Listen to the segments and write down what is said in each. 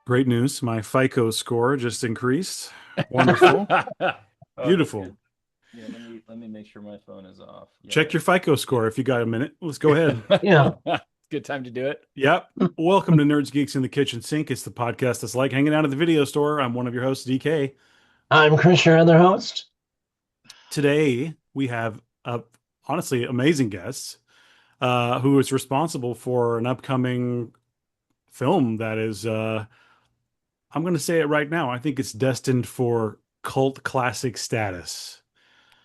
Great news. My FICO score just increased. Wonderful. Oh, that's Beautiful. good. Yeah, let me make sure my phone is off. Yeah, Check your that's FICO score if you got a minute. Let's go ahead. Yeah. good time to do it. Yep. Welcome to Nerds Geeks in the Kitchen Sink. It's the podcast that's like hanging out at the video store. I'm one of your hosts, DK. I'm Chris, your other host. Today we have honestly amazing guests who is responsible for an upcoming film that is I'm going to say it right now. I think it's destined for cult classic status.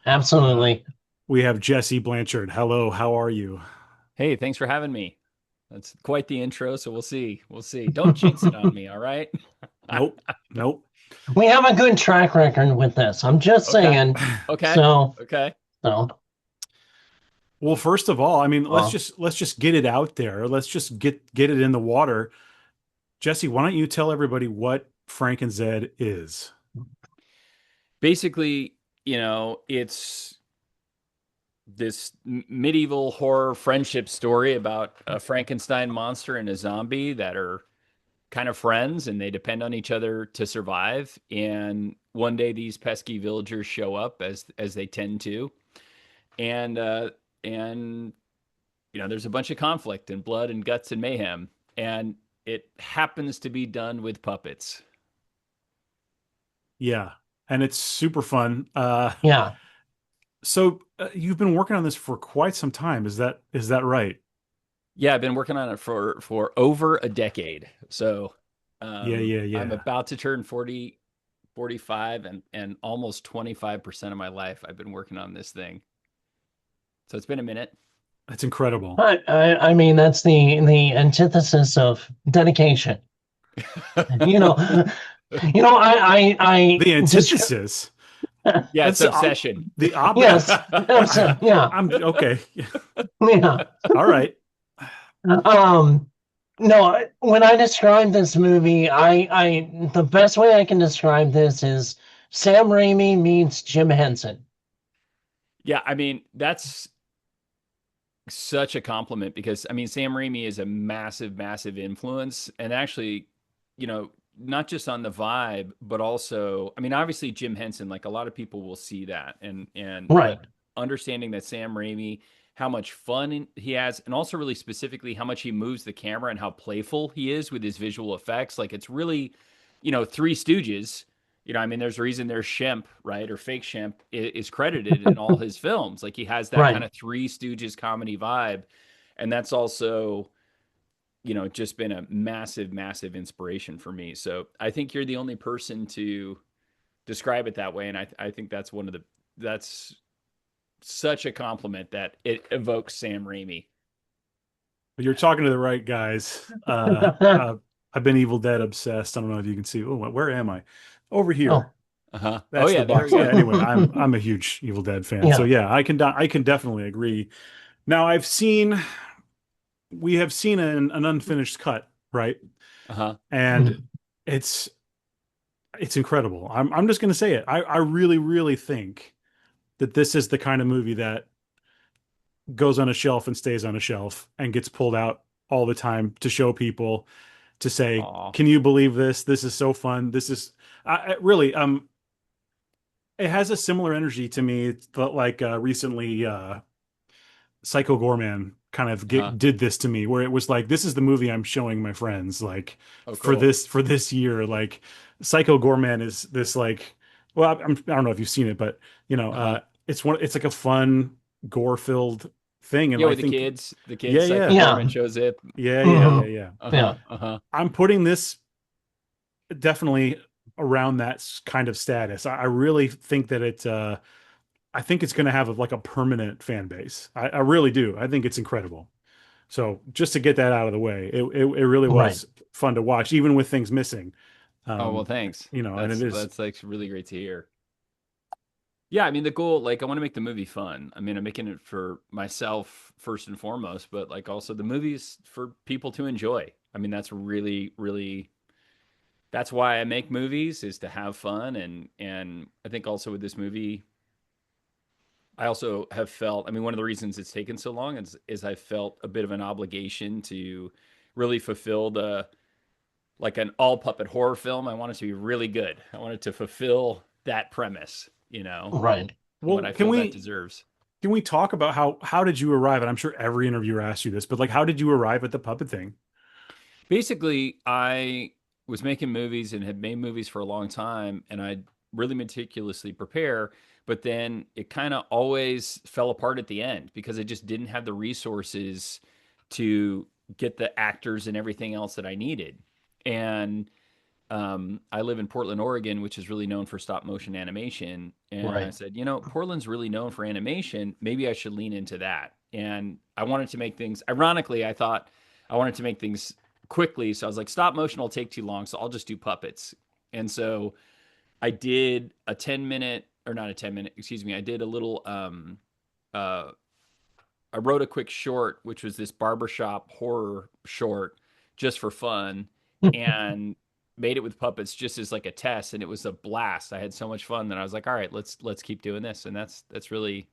Uh, Absolutely. we have Jesse Blanchard. Hello, how are you? Hey, thanks for having me. That's quite the intro, so we'll see. We'll see. Don't jinx it on me, all right? Nope, nope. We have a good track record with this. I'm just Okay. saying. Okay. So, Okay. so Well, first of all, I mean, let's uh, just let's just get it out there. Let's just get it in the water. Jesse, why don't you tell everybody what Frank and Zed is? Basically, it's this medieval horror friendship story about a Frankenstein monster and a zombie that are kind of friends and they depend on each other to survive. And one day these pesky villagers show up as they tend to, and and there's a bunch of conflict and blood and guts and mayhem, and it happens to be done with puppets. Yeah, and it's super fun. yeah, So you've been working on this for quite some time. Is that right? Yeah, I've been working on it for over a decade. So Yeah, yeah, I'm yeah. about to turn 40, 45, and almost 25% of my life I've been working on this thing. So it's been a minute. That's incredible. I mean that's the antithesis of dedication. You know, I The just antithesis. Yeah, it's That's obsession. the opposite. yes, yeah, I'm okay. yeah. All right. Um, no, when I describe this movie, the best way I can describe this is Sam Raimi meets Jim Henson. Yeah, I mean, that's such a compliment because I mean Sam Raimi is a massive, massive influence, and actually, not just on the vibe, but also, I mean, obviously Jim Henson, like a lot of people will see that, Right, but understanding that Sam Raimi, how much fun he has, and also really specifically how much he moves the camera and how playful he is with his visual effects, like it's really, Three Stooges. I mean, there's a reason there's Shemp, right? Or fake Shemp is credited in all his films. Like he has that kind right. of Three Stooges comedy vibe. And that's also, just been a massive, massive inspiration for me. So I think you're the only person to describe it that way. And I think that's such a compliment that it evokes Sam Raimi. You're talking to the right guys. I've been Evil Dead obsessed. I don't know if you can see. Oh, where am I? Over here. Oh, Uh huh. Oh, That's the yeah, there we box. Yeah. go. Anyway, I'm a huge Evil Dead fan. So yeah. yeah, I can definitely agree. Now we have seen an unfinished cut, right? Uh huh. And Mhm. it's it's incredible. I'm just gonna say it. I really really think that this is the kind of movie that goes on a shelf and stays on a shelf and gets pulled out all the time to show people to say, Aw. "Can you believe this? This is so fun. This is really it has a similar energy to me, but like recently Psycho Gorman kind of Uh huh. did this to me where it was like this is the movie I'm showing my friends like Oh, for cool. this year like Psycho Gorman is this like well I don't know if you've seen it but Uh huh. it's like a fun gore filled thing and Yeah, I with think the yeah kids, Psycho yeah Yeah. Gorman shows up. Mhm. yeah Uh huh. Yeah. Uh huh. I'm putting this definitely around that kind of status. I really think that I think it's going to have like a permanent fan base. I really do. I think it's incredible. So just to get that out of the way, it really Right. was fun to watch, even with things missing. Oh well, thanks. And it is, That's like really great to hear. Yeah, I mean the goal, like I want to make the movie fun. I mean I'm making it for myself first and foremost, but like also the movie's for people to enjoy. I mean that's really, really that's why I make movies is to have fun, and I think also with this movie I also have felt, I mean, one of the reasons it's taken so long is I felt a bit of an obligation to really fulfill like an all puppet horror film. I want it to be really good. I want it to fulfill that premise, Right. what Well, I feel that deserves. can we talk about how did you arrive? And I'm sure every interviewer asked you this, but like how did you arrive at the puppet thing? Basically, I was making movies and had made movies for a long time, and I really meticulously prepare. But then it kind of always fell apart at the end because I just didn't have the resources to get the actors and everything else that I needed. And I live in Portland, Oregon, which is really known for stop motion animation. And I Right. said, Portland's really known for animation. Maybe I should lean into that. And I wanted to make things, ironically, I thought I wanted to make things quickly. So I was like, stop motion will take too long. So I'll just do puppets. And so I did a 10-minute, or not a 10-minute, excuse me. I did a little, uh, I wrote a quick short, which was this barbershop horror short just for fun, and made it with puppets just as like a test, and it was a blast. I had so much fun that I was like, all right, let's keep doing this. And that's really,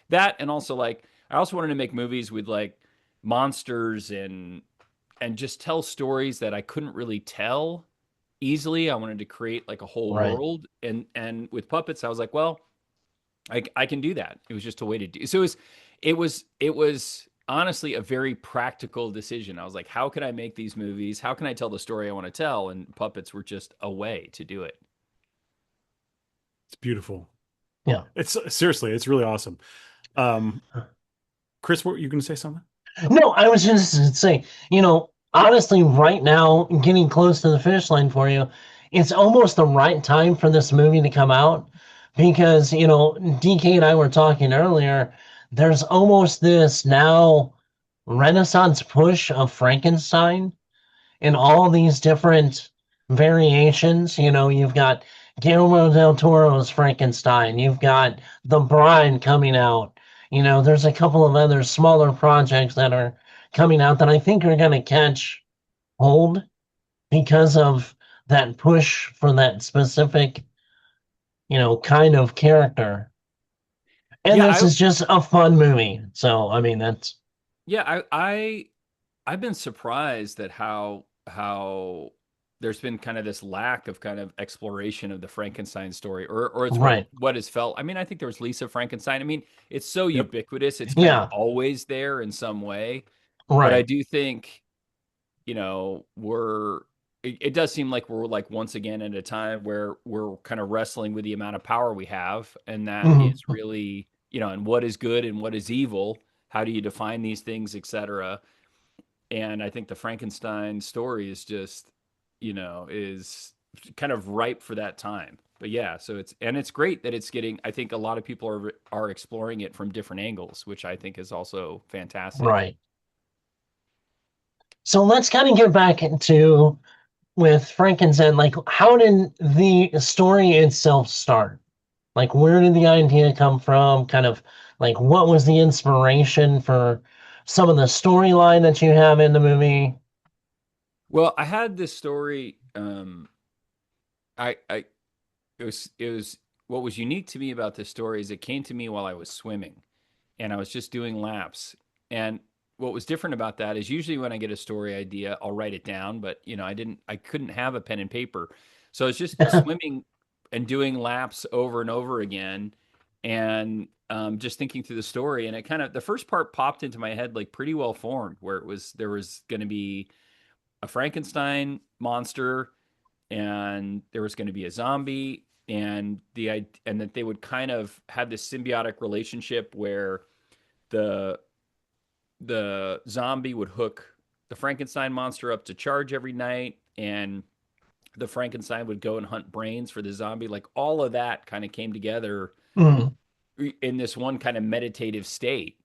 that. And also, like, I also wanted to make movies with like monsters and just tell stories that I couldn't really tell easily. I wanted to create like a whole Right. world, and with puppets I was like, well, I can do that. It was just a way to do. So it was honestly a very practical decision. I was like, how can I make these movies? How can I tell the story I want to tell? And puppets were just a way to do it. It's beautiful. Yeah. It's seriously, it's really awesome. Um, Chris, what you going to say something? No, I was just saying, honestly, right now, getting close to the finish line for you, it's almost the right time for this movie to come out because, DK and I were talking earlier, there's almost this now renaissance push of Frankenstein in all these different variations. You've got Guillermo del Toro's Frankenstein, you've got The Bride coming out. There's a couple of other smaller projects that are coming out that I think are going to catch hold because of that push for that specific, kind of character. And Yeah, this is just a fun movie. So, I mean, that's yeah, I've been surprised at how there's been kind of this lack of kind of exploration of the Frankenstein story, or it's what right. what is felt. I mean, I think there was Lisa Frankenstein. I mean, it's so Yep. ubiquitous; it's kind of Yeah, always there in some way. But I right. do think, we're it does seem like we're like once again at a time where we're kind of wrestling with the amount of power we have, and that is Mhm. really, and what is good and what is evil. How do you define these things, etc.? And I think the Frankenstein story is just, is kind of ripe for that time. But yeah, so it's great that it's getting. I think a lot of people are exploring it from different angles, which I think is also fantastic. Right. So let's kind of get back into with Frankenstein. Like, how did the story itself start? Like, where did the idea come from? Kind of like, what was the inspiration for some of the storyline that you have in the movie? Well, I had this story. I it was what was unique to me about this story is it came to me while I was swimming, and I was just doing laps. And what was different about that is usually when I get a story idea, I'll write it down, but I couldn't have a pen and paper. So I was just swimming and doing laps over and over again, and just thinking through the story. And it kind of, the first part popped into my head like pretty well formed, where there was going to be a Frankenstein monster, and there was going to be a zombie, and that they would kind of have this symbiotic relationship where the the zombie would hook the Frankenstein monster up to charge every night, and the Frankenstein would go and hunt brains for the zombie. Like all of that kind of came together Mhm. in this one kind of meditative state.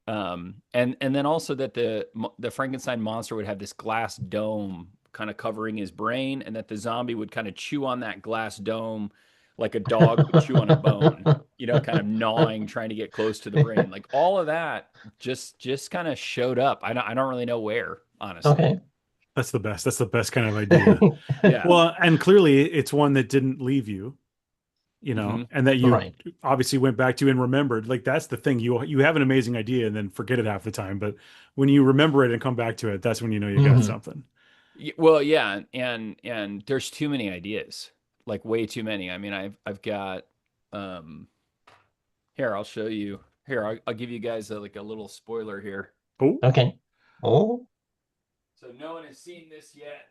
And then also that the Frankenstein monster would have this glass dome kind of covering his brain, and that the zombie would kind of chew on that glass dome like a dog would chew on a bone, kind of gnawing, trying to get close to the brain. Like all of that just kind of showed up. I don't really know where, honestly. Okay. That's the best. That's the best kind of idea. Yeah. Well, and clearly it's one that didn't leave you, Hmm. and that you Right. obviously went back to and remembered. Like that's the thing. You have an amazing idea and then forget it half the time, but when you remember it and come back to it, that's when you know you got Mhm. something. Well, yeah, and there's too many ideas, like way too many. I mean, I've got um here, I'll show you. Here, I'll give you guys like a little spoiler here. Oh, Okay. Oh, So no one has seen this yet.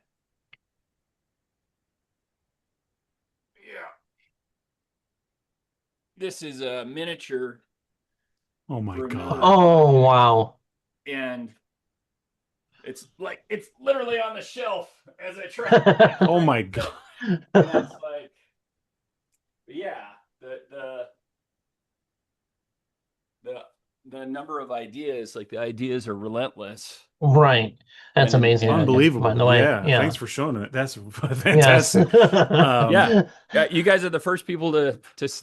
Yeah. This is a miniature oh my Vermiller God. oh, project, wow. and it's literally on the shelf as I try to Oh frame my it. God. And it's like, yeah, the the number of ideas, like the ideas are relentless. Right. That's amazing And looking, by Unbelievable. the way. Yeah. Thanks Yeah. for showing it. That's Yes. fantastic. yeah, Um, you guys are the first people to that's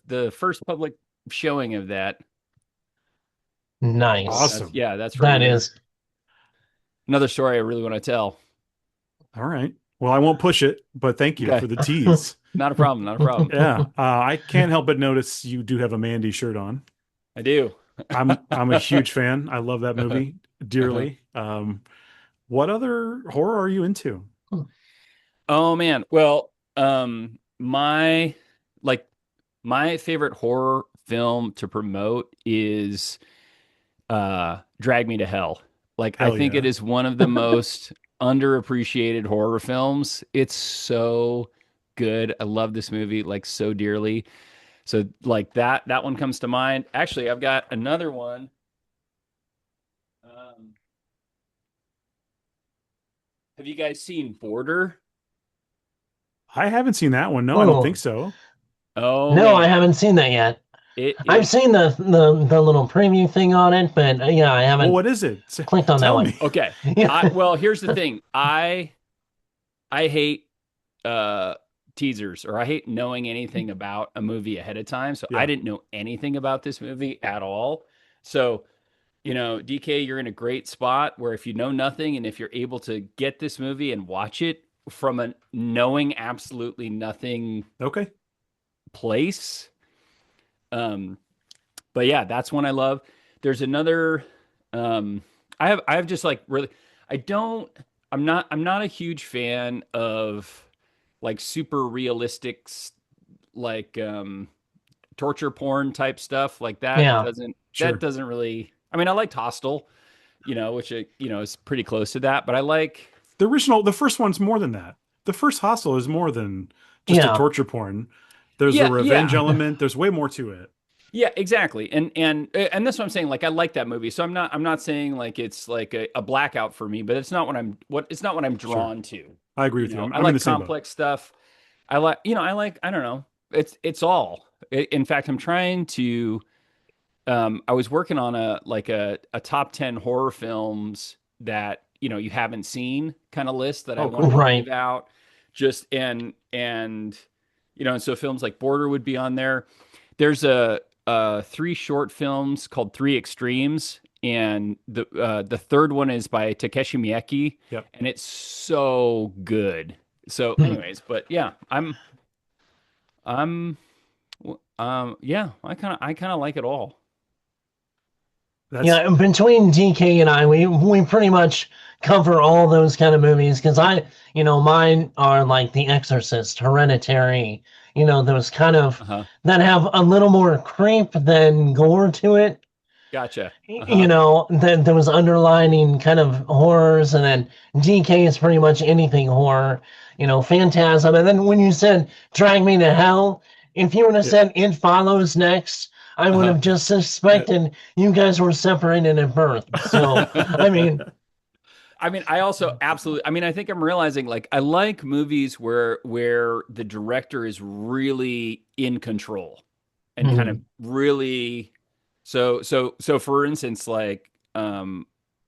the first public showing of that. So Nice. that's awesome. yeah, that's from That another is. another story I really want to tell. All right. Well, I won't push it, but thank you Okay, for the tease. not a problem, not a problem. Yeah. I can't help but notice you do have a Mandy shirt on. I do. I'm a huge fan. I love that movie dearly. What other horror are you into? Oh man. Well, my like my favorite horror film to promote is Drag Me to Hell. Like I Hell think it yeah. is one of the most underappreciated horror films. It's so good. I love this movie like so dearly. So like that one comes to mind. Actually, I've got another one. Um, have you guys seen Border? I haven't seen that one. No, I don't think Oh, so. Oh no, I man, haven't seen that yet. it I've is seen the little preview thing on it, but yeah, I Well, haven't what is it? clicked on that Tell one. me. okay. Yeah. Well, here's the thing. I hate uh teasers, or I hate knowing anything about a movie ahead of time. So I Yeah. didn't know anything about this movie at all. So, DK, you're in a great spot where if you know nothing and if you're able to get this movie and watch it from a knowing absolutely nothing Okay. place. Um, but yeah, that's one I love. There's another um I have just like really I don't I'm not a huge fan of like super realistic like torture porn type stuff. Like that Yeah. Sure. doesn't really. I mean, I liked Hostel, which is pretty close to that, but I like. The first one's more than that. The first Hostel is more than just a Yeah. torture porn. There's a Yeah, revenge yeah. element. There's way more to it. Yeah, exactly. And that's what I'm saying. Like I like that movie. So I'm not saying like it's like a blackout for me, but it's not what I'm Sure. drawn to. I agree with you. I I'm in the like same boat. complex stuff. I don't know. It's all. In fact, I'm trying to I was working on a top 10 horror films that, you haven't seen kind of list that I Oh, wanted to cool. Right. give out. Just and so films like Border would be on there. There's three short films called Three Extremes, and the third one is by Takeshi Miike, Yep. and it's so good. So, anyways, but yeah, I'm yeah, I kind of like it all. That's Yeah, between DK and I, we pretty much cover all those kind of movies because mine are like The Exorcist, Hereditary, those kind of Uh-huh. that have a little more creep than gore to it. Gotcha. Uh-huh. Then there was underlining kind of horrors, and then DK is pretty much anything horror, Phantasm. And then when you said Drag Me to Hell, if you would have yeah. said It Follows Next, I would Uh-huh. have just suspected you guys were separated at birth. So, I mean, I mean, I also absolutely. I mean, I think I'm realizing like I like movies where the director is really in control and kind of mhm, really. So for instance, I'm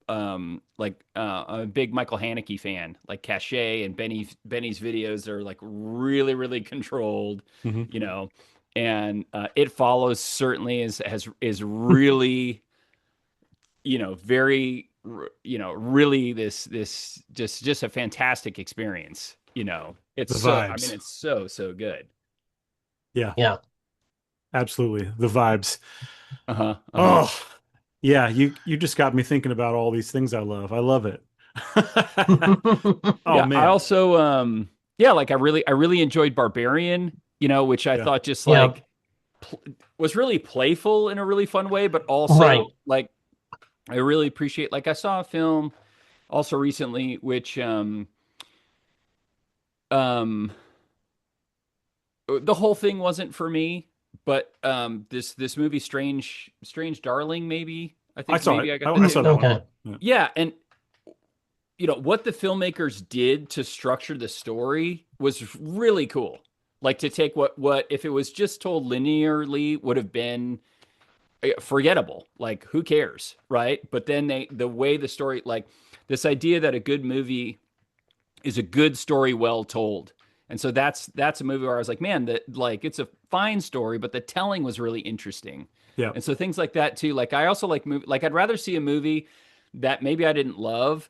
a big Michael Haneke fan. Like Cachet and Benny's videos are like really really controlled, hmm you know, and It Follows certainly is really very really this just a fantastic experience. It's The so I mean vibes. it's so good. Yeah, yeah. absolutely. The vibes. Uh-huh. Uh-huh. Oh, yeah. You just got me thinking about all these things I love. I love it. Oh Yeah, I man. also yeah, like I really enjoyed Barbarian, which I Yeah. thought just Yeah, like pl was really playful in a really fun way, but also right. like I really appreciate like I saw a film also recently which um the whole thing wasn't for me, but this movie Strange Darling maybe. I I think saw maybe it. I got I, the I name saw that wrong. one. Okay. Yeah. Yeah, and what the filmmakers did to structure the story was really cool. Like to take what if it was just told linearly would have been forgettable. Like who cares, right? But then the way the story like this idea that a good movie is a good story well told. And so that's a movie where I was like, man, that like it's a fine story, but the telling was really interesting. Yeah. And so things like that too. Like I also like movie like I'd rather see a movie that maybe I didn't love,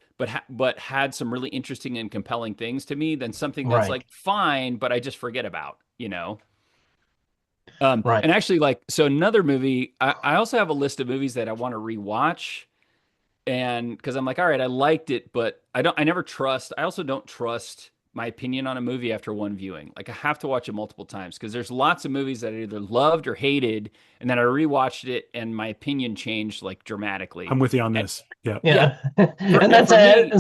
but had some really interesting and compelling things to me than something that's Right. like fine, but I just forget about. Right. And actually, like, so another movie, I also have a list of movies that I want to rewatch and because I'm like, all right, I liked it, but I never trust. I also don't trust my opinion on a movie after one viewing. Like I have to watch it multiple times because there's lots of movies that I either loved or hated, and then I rewatched it and my opinion changed like dramatically. I'm with you on And this. Yeah. yeah, Yeah. And that's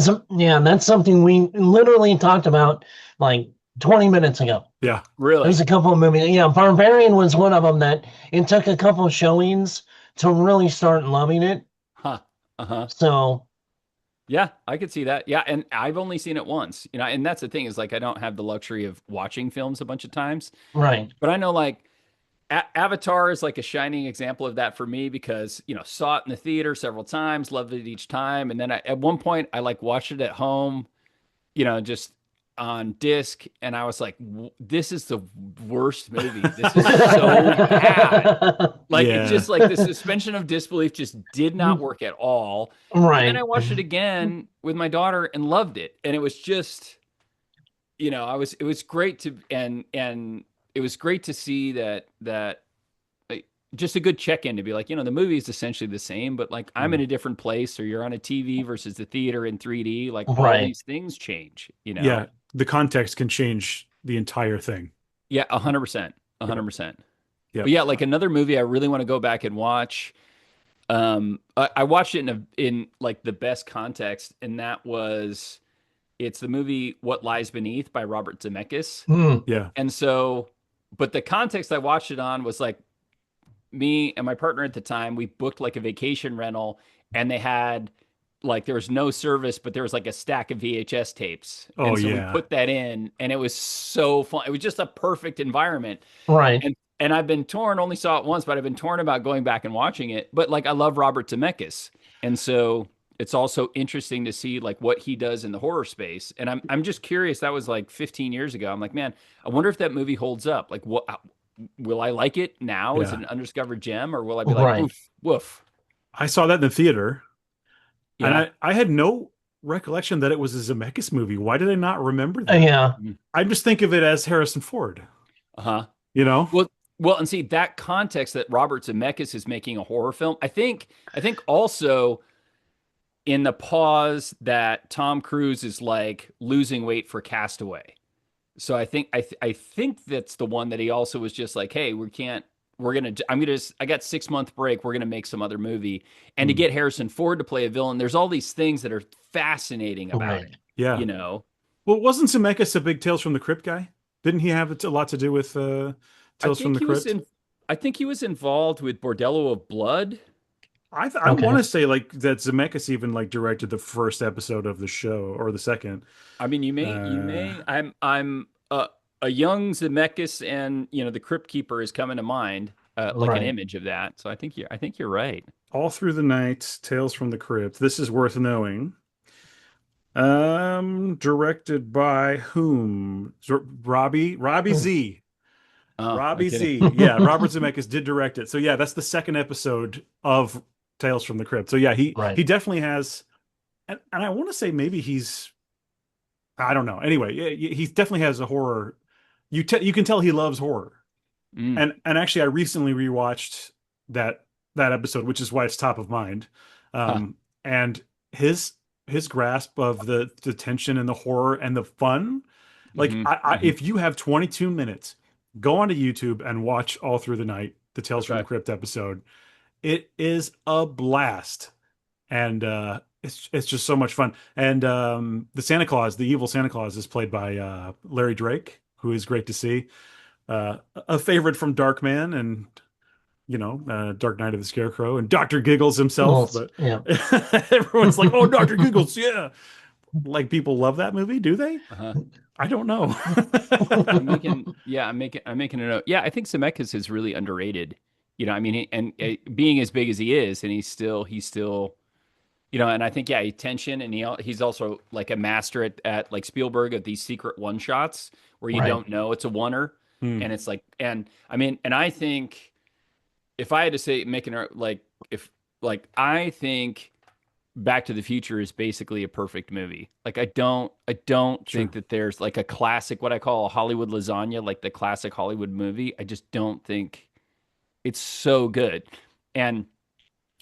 for me, yeah, and that's something we literally talked about like 20 minutes ago. Yeah. There's really, a couple of movies. Yeah, Barbarian was one of them that it took a couple of showings to really start loving it. huh? Uh huh. So, Yeah, I could see that. Yeah, and I've only seen it once. And that's the thing is like I don't have the luxury of watching films a bunch of times. right. But I know like Avatar is like a shining example of that for me because saw it in the theater several times, loved it each time, and then at one point I like watched it at home, just on disc, and I was like, "This is the worst movie. This is so bad." Like it Yeah. just like the suspension of disbelief just did not work at all. And then I Right. watched it again with my daughter and loved it, and it was just it was great to and it was great to see that like, just a good check-in to be like, the movie is essentially the same, but like I'm in Mm. a different place or you're on a TV versus the theater in 3D, like all Right. these things change. Yeah. The context can change the entire thing. Yeah, 100%. Yep. 100%. But Yep. yeah, like another movie I really want to go back and watch. I watched it in like the best context, and that was it's the movie What Lies Beneath by Robert Zemeckis. Hmm. Yeah. And so, but the context I watched it on was like me and my partner at the time, we booked like a vacation rental and they had like there was no service, but there was like a stack of VHS tapes. Oh And so we yeah. put that in and it was so fun. It was just a perfect environment. Right. And I've been torn, only saw it once, but I've been torn about going back and watching it. But like I love Robert Zemeckis. And so it's also interesting to see like what he does in the horror space. And I'm just curious, that was like 15 years ago. I'm like, man, I wonder if that movie holds up. Like what will I like it now as Yeah. an undiscovered gem, or will I be like, Right. oof, woof? I saw that in the theater, and Yeah. I had no recollection that it was a Zemeckis movie. Why did I not remember that? Yeah. I just think of it as Harrison Ford, Uh-huh. you know? Well, and see that context that Robert Zemeckis is making a horror film. I think also in the pause that Tom Cruise is like losing weight for Castaway. So I think that's the one that he also was just like, hey, I got 6 month break. We're gonna make some other movie, and to Mm. get Harrison Ford to play a villain. There's all these things that are fascinating about Right. it. Yeah. You know, Well, wasn't Zemeckis a big Tales from the Crypt guy? Didn't he have a lot to do with I Tales from think the he was Crypt? in. I think he was involved with Bordello of Blood. I want Okay. to say like that Zemeckis even like directed the first episode of the show or the second. I mean, you may. I'm a young Zemeckis, and the Crypt Keeper is coming to mind, like an Right. image of that. So I think you're right. All Through the Night, Tales from the Crypt. This is worth knowing. Directed by whom? Robbie Z. Oh, no Robbie kidding. Z. Yeah, Robert Zemeckis did direct it. So yeah, that's the second episode of Tales from the Crypt. So yeah, Right. he definitely has, and I want to say maybe I don't know. Anyway, he definitely has a horror. You can tell he loves horror. Mm, And actually, I recently rewatched that episode, which is why it's top of mind. huh. And his his grasp of the tension and the horror and the fun. Like Hmm. Hmm. if you have 22 minutes, go onto YouTube and watch All Through the Night, the Tales from the Okay. Crypt episode. It is a blast, and it's just so much fun. And the Santa Claus, the evil Santa Claus, is played by Larry Drake, who is great to see. A favorite from Darkman and Dark Knight of the Scarecrow and Dr. Giggles himself. Well, But yeah. everyone's like, "Oh, Dr. Giggles, yeah!" Like people love that movie, do they? Uh-huh. I don't know. I'm making a note. Yeah, I think Zemeckis is really underrated. I mean, being as big as he is, and he's still, and I think, yeah, tension, and he's also like a master at like Spielberg of these secret one shots where you Right. don't know it's a oneer, Hmm, and it's like, and I mean, and I think if I had to say, like, if like I think Back to the Future is basically a perfect movie. Like I don't think sure. that there's like a classic, what I call a Hollywood lasagna, like the classic Hollywood movie. I just don't think it's so good. And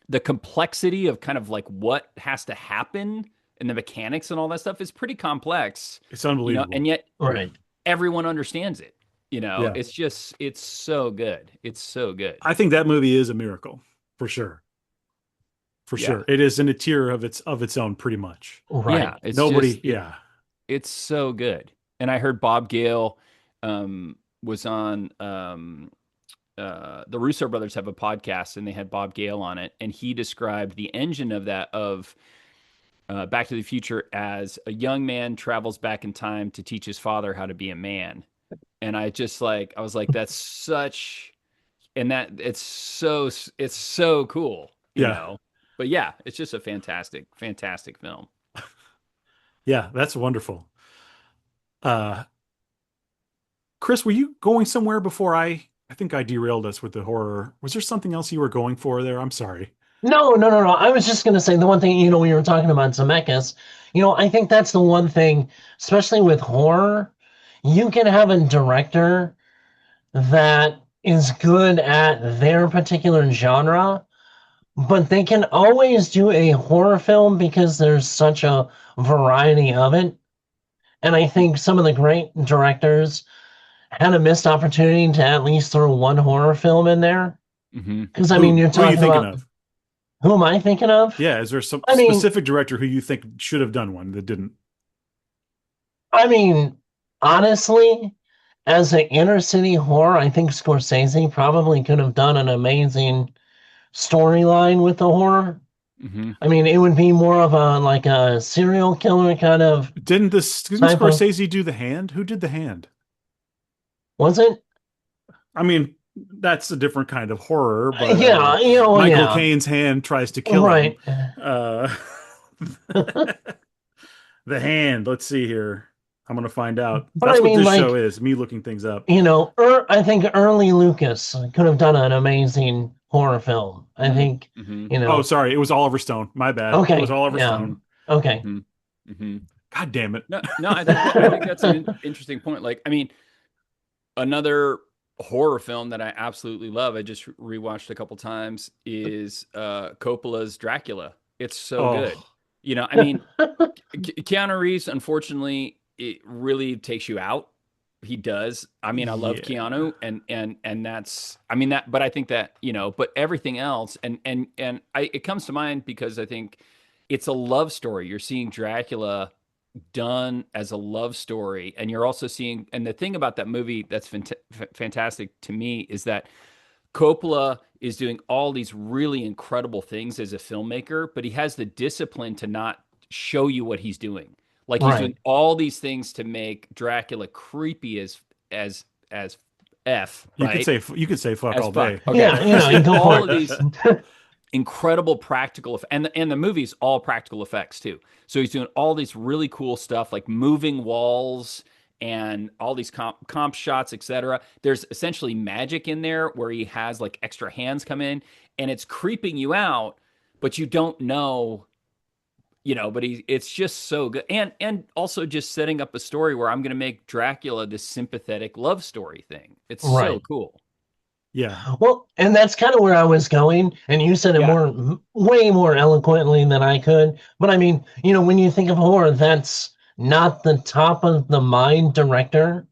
the complexity of kind of like what has to happen and the mechanics and all that stuff is pretty complex, It's unbelievable. and yet Right. everyone understands it. Yeah. It's so good. It's so good. I think that movie is a miracle for sure. For Yeah. sure. It is in a tier of its own pretty much. Right. Yeah. It's Nobody, just, yeah. it's so good. And I heard Bob Gale was on the Russo brothers have a podcast, and they had Bob Gale on it, and he described the engine of that of Back to the Future as a young man travels back in time to teach his father how to be a man. And I was like, that's such, and that it's so cool, Yeah. But yeah, it's just a fantastic, fantastic film. Yeah, that's wonderful. Uh Chris, were you going somewhere before I think I derailed us with the horror. Was there something else you were going for there? I'm sorry. No, no, no, no. I was just going to say the one thing, when you were talking about Zemeckis, I think that's the one thing, especially with horror, you can have a director that is good at their particular genre, but they can always do a horror film because there's such a variety of it. And I think some of the great directors had a missed opportunity to at least throw one horror film in there. Hmm. Because, I mean, Who you're who are you talking thinking about of? who am I thinking of? Yeah, is there some I mean, specific director who you think should have done one that didn't? I mean, honestly, as an inner city horror, I think Scorsese probably could have done an amazing storyline with the horror. Hmm. I mean, it would be more of a like a serial killer kind of Didn't type of, Scorsese do The Hand? Who did The Hand? was it? I mean, that's a different kind of horror, but Yeah, Michael yeah, Caine's hand tries to kill him. right. Uh, The Hand. Let's see here. I'm gonna find out. But I That's what mean, this show like, is, me looking things up. I think early Lucas could have done an amazing horror film. I Hmm. think, Hmm. you Oh, know, sorry, it was Oliver Stone. My bad. It was okay, Oliver yeah, Stone. okay, Hmm. Hmm. God damn it. No, no, I think that's an interesting point. Like, I mean, another horror film that I absolutely love, I just rewatched a couple times, is Coppola's Dracula. It's so good. Oh, I mean, Keanu Reeves, unfortunately, it really takes you out. He does. I mean, I love yeah. Keanu, and that's, I mean, that, but I think that, but everything else, it comes to mind because I think it's a love story. You're seeing Dracula done as a love story, and you're also seeing, and the thing about that movie that's fantastic to me is that Coppola is doing all these really incredible things as a filmmaker, but he has the discipline to not show you what he's doing. Like, he's doing right, all these things to make Dracula creepy as f, right? You could say fuck As all fuck. day. Okay, yeah, he's you doing go for all of it. these incredible practical, and the movie's all practical effects too. So he's doing all these really cool stuff like moving walls and all these comp shots, etc. There's essentially magic in there where he has like extra hands come in, and it's creeping you out, but you don't know, but it's just so good. And also just setting up a story where I'm going to make Dracula this sympathetic love story thing. It's so Right. cool. Yeah. Well, and that's kind of where I was going, and you said it Yeah. way more eloquently than I could. But I mean, when you think of horror, that's not the top of the mind director,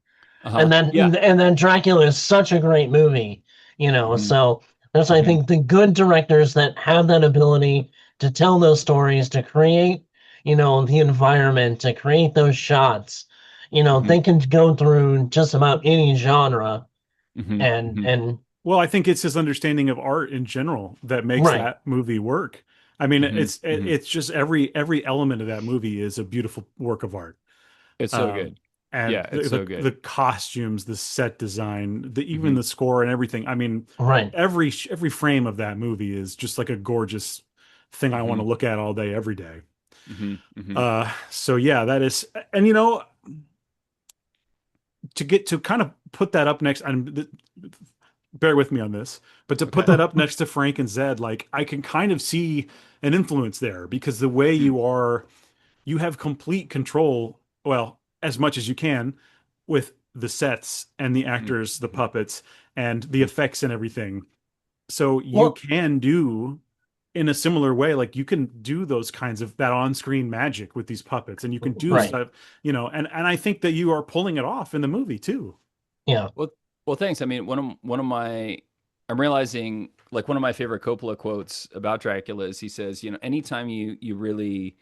Uh-huh. Yeah. and then Dracula is such a great movie, Hmm. So there's, I Hmm. think, the good directors that have that ability to tell those stories, to create, the environment, to create those shots. Hmm. They can go through just about any genre Hmm. and Hmm. Well, I think it's his understanding of art in general that makes right. that movie work. I mean, Hmm. Hmm. it's just every element of that movie is a beautiful work of art. It's so Um, good. and Yeah, it's so the good. costumes, the set design, the even Hmm. the score and everything. I mean, Right. every frame of that movie is just like a gorgeous thing I want Hmm. to look at all day, every day. Hmm. Hmm. So yeah, that is, and to get to kind of put that up next, and bear with me on this, but to put Okay. that up next to Frank and Zed, like I can kind of see an influence there because the way Hmm. you have complete control, well, as much as you can with the sets and the Hmm. actors, the Hmm. puppets, and the Hmm. effects and everything. So you Well, can do in a similar way, like you can do those kinds of that on-screen magic with these puppets, and you can do right. stuff, and I think that you are pulling it off in the movie too. Yeah. Well, well, thanks. I mean, one of my, I'm realizing like one of my favorite Coppola quotes about Dracula is he says, anytime you really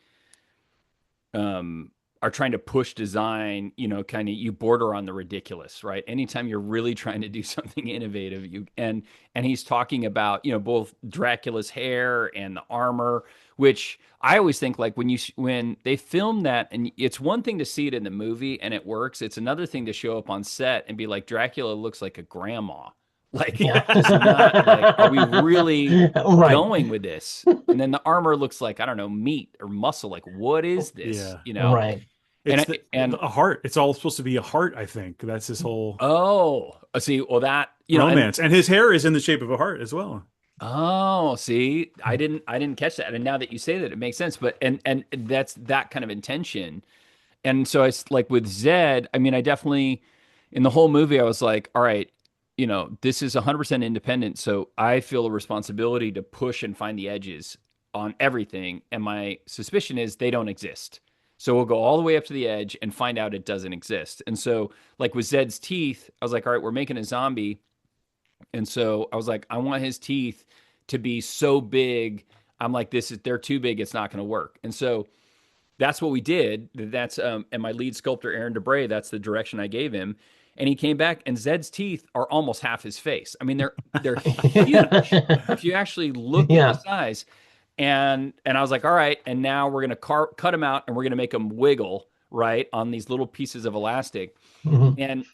um, are trying to push design, kind of you border on the ridiculous, right? Anytime you're really trying to do something innovative, and he's talking about, both Dracula's hair and the armor, which I always think like when they film that, and it's one thing to see it in the movie and it works. It's another thing to show up on set and be like, Dracula looks like a grandma. Like Yeah. this is not like, are we really Right. going with this? And then the armor looks like, I don't know, meat or muscle. Like, what is this? Yeah. Right. And It's and a heart. It's all supposed to be a heart, I think. That's his whole oh, see, well that and romance. And his hair is in the shape of a heart as well. oh, see, I didn't catch that. And now that you say that, it makes sense. But and that's that kind of intention. And so it's like with Zed. I mean, I definitely in the whole movie, I was like, all right, this is 100% independent. So I feel a responsibility to push and find the edges on everything. And my suspicion is they don't exist. So we'll go all the way up to the edge and find out it doesn't exist. And so, like with Zed's teeth, I was like, all right, we're making a zombie. And so I was like, I want his teeth to be so big. I'm like, they're too big. It's not going to work. And so that's what we did. That's and my lead sculptor Aaron Debray. That's the direction I gave him, and he came back. And Zed's teeth are almost half his face. I mean, they're huge if you actually look at the Yeah. size. And I was like, all right. And now we're gonna cut them out, and we're gonna make them wiggle right on these little pieces of elastic. Mhm. And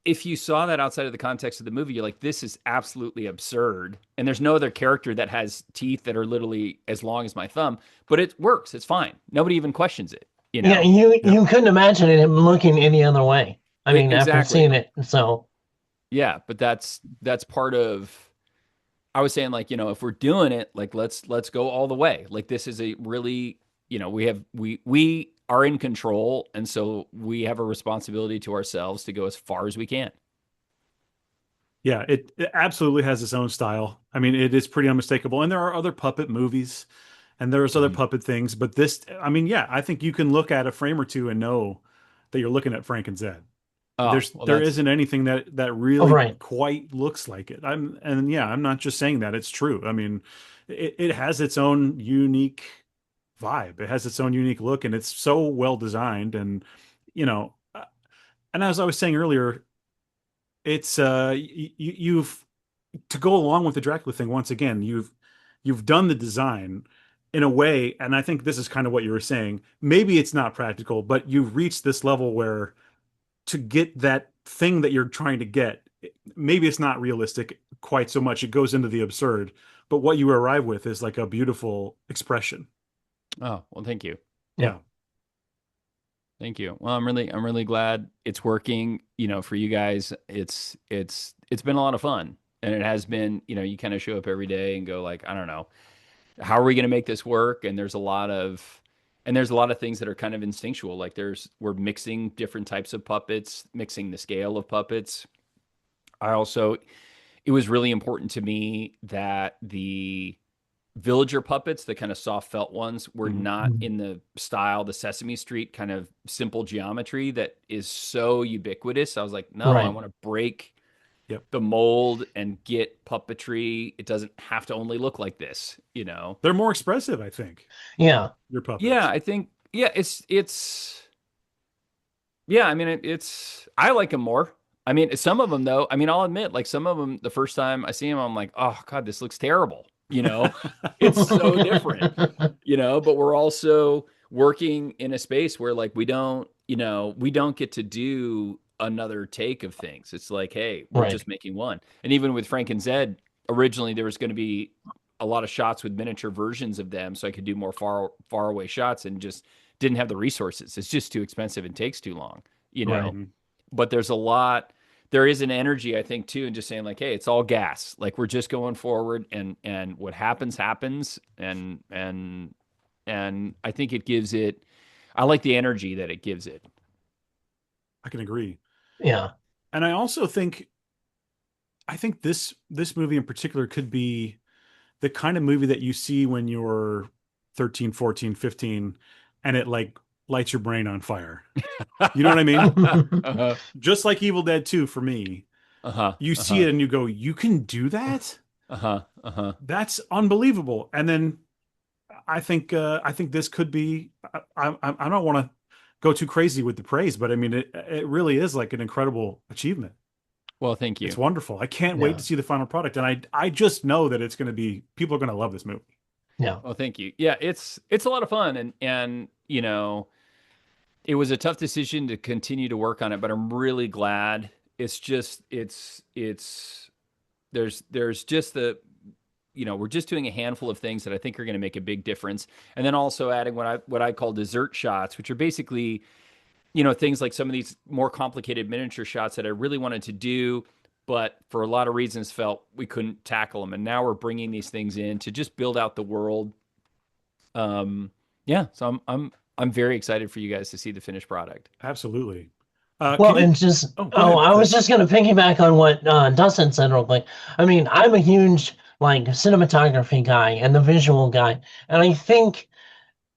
if you saw that outside of the context of the movie, you're like, this is absolutely absurd. And there's no other character that has teeth that are literally as long as my thumb, but it works. It's fine. Nobody even questions it, you Yeah, know? you couldn't imagine it looking any other way. I mean, after Exactly. seeing it, so Yeah. But that's part of, I was saying like, if we're doing it, like, let's go all the way. Like this is a really, we are in control. And so we have a responsibility to ourselves to go as far as we can. Yeah, it absolutely has its own style. I mean, it is pretty unmistakable. And there are other puppet movies and there's other Mhm. puppet things, but this, I mean, yeah, I think you can look at a frame or two and know that you're looking at Frank and Zed. Oh, well, There that's, isn't anything that oh, really right. quite looks like it. And yeah, I'm not just saying that, it's true. I mean, it has its own unique vibe. It has its own unique look and it's so well designed and you know, uh, and as I was saying earlier, it's you've to go along with the Dracula thing once again, you've done the design in a way, and I think this is kind of what you were saying. Maybe it's not practical, but you've reached this level where to get that thing that you're trying to get, maybe it's not realistic quite so much. It goes into the absurd, but what you arrive with is like a beautiful expression. oh, well, thank you. Yeah. Yeah. Thank you. Well, I'm really glad it's working, for you guys. It's been a lot of fun. And it has been, you kind of show up every day and go like, I don't know, how are we going to make this work? And there's a lot of things that are kind of instinctual. Like we're mixing different types of puppets, mixing the scale of puppets. I also it was really important to me that the villager puppets, the kind of soft felt ones, were Mhm. not in the style, the Sesame Street kind of simple geometry that is so ubiquitous. I was like, no, I Right. want to break Yep. the mold and get puppetry. It doesn't have to only look like this, you know? They're more expressive, I think, Yeah. your Yeah, puppets. I think, yeah, yeah, I mean, I like them more. I mean, some of them though, I mean, I'll admit, like some of them, the first time I see them, I'm like, oh God, this looks terrible. You know, it's so different, you know, but we're also working in a space where like we don't get to do another take of things. It's like, hey, we're Right. just making one. And even with Frank and Zed, originally there was going to be a lot of shots with miniature versions of them so I could do more far away shots and just didn't have the resources. It's just too expensive and takes too long, you Right. know. Mhm. But there is an energy I think too in just saying like, hey, it's all gas. Like we're just going forward and what happens happens and I think it gives it I like the energy that it gives it. I can agree. Yeah. And I think this movie in particular could be the kind of movie that you see when you're 13, 14, 15, and it like lights your brain on fire. You know what I mean? uh-huh. Just like Evil Dead 2 for me. Uh-huh. You see Uh-huh. it and you go, "You can do that? Uh-huh. Uh-huh. That's unbelievable." And then I think this could be I don't want to go too crazy with the praise, but I mean it really is like an incredible achievement. Well, thank It's you. wonderful. I can't wait Yeah. to see the final product, and I just know that it's going to be people are going to love this movie. Yeah. Well, thank you. Yeah, it's a lot of fun and you know, it was a tough decision to continue to work on it, but I'm really glad. It's just it's there's just the you know, we're just doing a handful of things that I think are going to make a big difference. And then also adding what I call dessert shots, which are basically, you know, things like some of these more complicated miniature shots that I really wanted to do, but for a lot of reasons felt we couldn't tackle them. And now we're bringing these things in to just build out the world. Yeah, so I'm very excited for you guys to see the finished product. Absolutely. Well, Can you? and just, Oh, go oh, ahead, I was Chris. just going to piggyback on what Dustin said real quick. I mean, I'm a huge, like, cinematography guy and the visual guy. And I think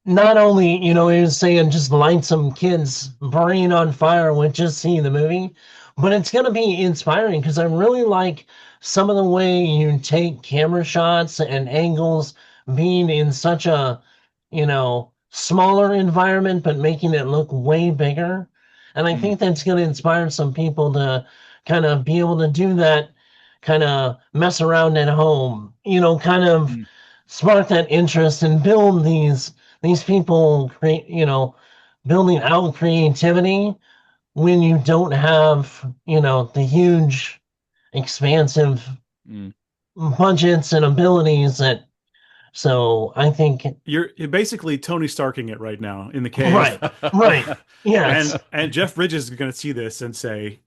not only, he was saying just light some kids' brain on fire with just seeing the movie, but it's going to be inspiring because I really like some of the way you take camera shots and angles being in such a, smaller environment, but making it look way bigger. And I Mm, think that's going to inspire some people to kind of be able to do that, kind of mess around at home, kind of mm, spark that interest and build these people create, building out creativity when you don't have, the huge, expansive mm. budgets and abilities that. So I think, You're basically Tony Starking it right now in the cave, right, right, yes. and Jeff Bridges is going to see this and say,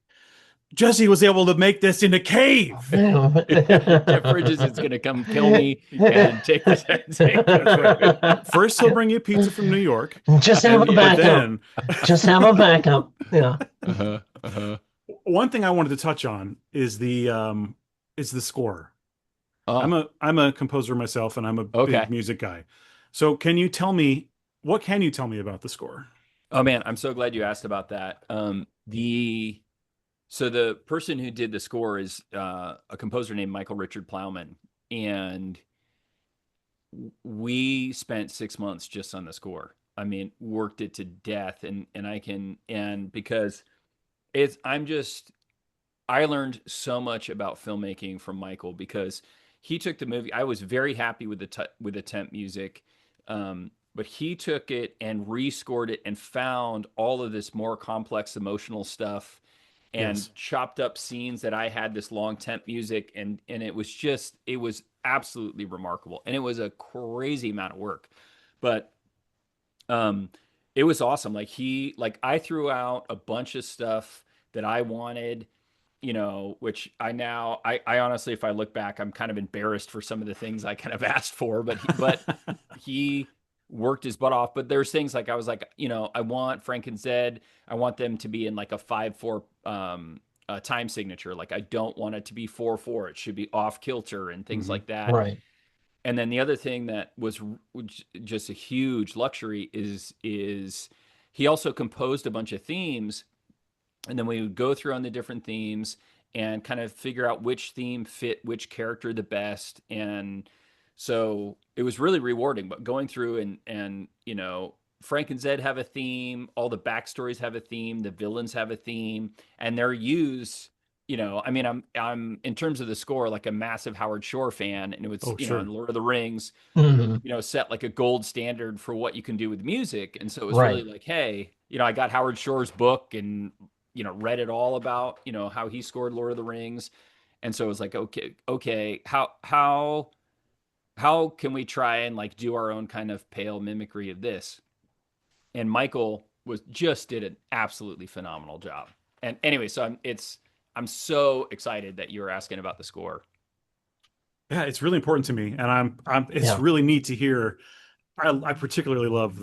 Jesse was able to make this in a cave. Jeff Bridges is going to come kill me and take the take That's right. the First, he'll bring you pizza from New York, Just have and a and but yeah. backup. then Just have a backup. Yeah. Uh-huh. Uh-huh. one thing I wanted to touch on is the score. Oh, I'm a composer myself, and I'm a big okay. music guy. So, can you tell me what can you tell me about the score? Oh man, I'm so glad you asked about that. The person who did the score is a composer named Michael Richard Plowman, and we spent 6 months just on the score. I mean, worked it to death, and I can and because it's I'm just I learned so much about filmmaking from Michael because he took the movie. I was very happy with with the temp music, but he took it and rescored it and found all of this more complex emotional stuff and Yes. chopped up scenes that I had this long temp music and it was absolutely remarkable and it was a crazy amount of work, but um, it was awesome. Like I threw out a bunch of stuff that I wanted, you know, which I honestly, if I look back, I'm kind of embarrassed for some of the things I kind of asked for, but he worked his butt off. But there's things like I was like, you know, I want Frank and Zed, I want them to be in like a 5/4 time signature. Like I don't want it to be 4/4. It should be off kilter and things Hmm. like that. Right. And then the other thing that was just a huge luxury is he also composed a bunch of themes, and then we would go through on the different themes and kind of figure out which theme fit which character the best. And so it was really rewarding. But going through and Frank and Zed have a theme, all the backstories have a theme, the villains have a theme, and they're used. I mean, I'm in terms of the score like a massive Howard Shore fan, and it was Oh, in sure. Lord of the Rings, Hmm. set like a gold standard for what you can do with music. And so it was really Right. like, hey, I got Howard Shore's book and read it all about how he scored Lord of the Rings. And so it was like, okay, how can we try and like do our own kind of pale mimicry of this? And Michael was just did an absolutely phenomenal job. And anyway, so I'm so excited that you're asking about the score. Yeah, it's really important to me, and it's Yeah. really neat to hear. I particularly love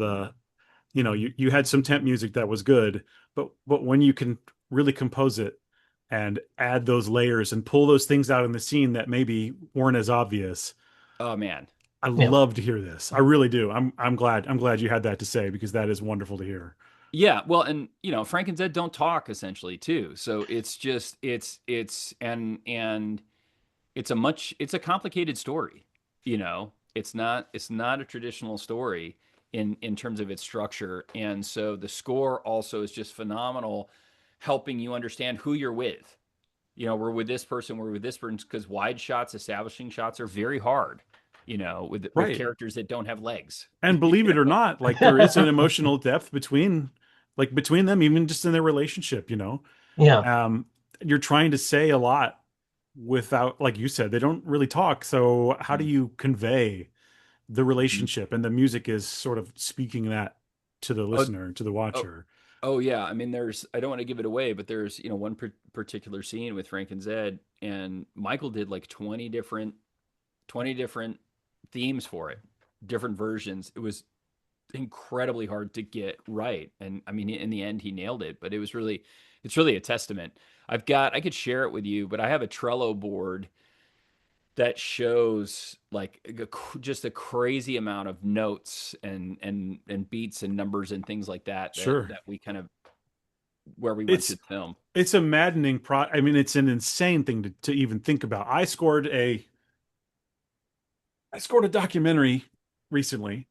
you had some temp music that was good, but when you can really compose it and add those layers and pull those things out in the scene that maybe weren't as obvious. Oh man. I Yeah. love to hear this. I really do. I'm glad you had that to say because that is wonderful to hear. Yeah, well, and Frank and Zed don't talk essentially too. So it's just and it's a complicated story. It's not a traditional story in terms of its structure. And so the score also is just phenomenal, helping you understand who you're with. We're with this person, we're with this person, because wide shots, establishing shots are very hard, with Right. characters that don't have legs. And believe it or not, like there is an emotional depth between them, even just in their relationship. Yeah. Um, you're trying to say a lot without, like you said, they don't really talk. So how do you convey the relationship? And the music is sort of speaking that to the Oh, listener, to the oh, watcher. oh yeah. I mean, I don't want to give it away, but there's, one particular scene with Frank and Zed, and Michael did like 20 different themes for it, different versions. It was incredibly hard to get right. And I mean, in the end, he nailed it, but it's really a testament. I could share it with you, but I have a Trello board that shows like just a crazy amount of notes and beats and numbers and things like that Sure. that we kind of where we went It's to film. it's a maddening I mean, it's an insane thing to even think about. I scored a documentary recently,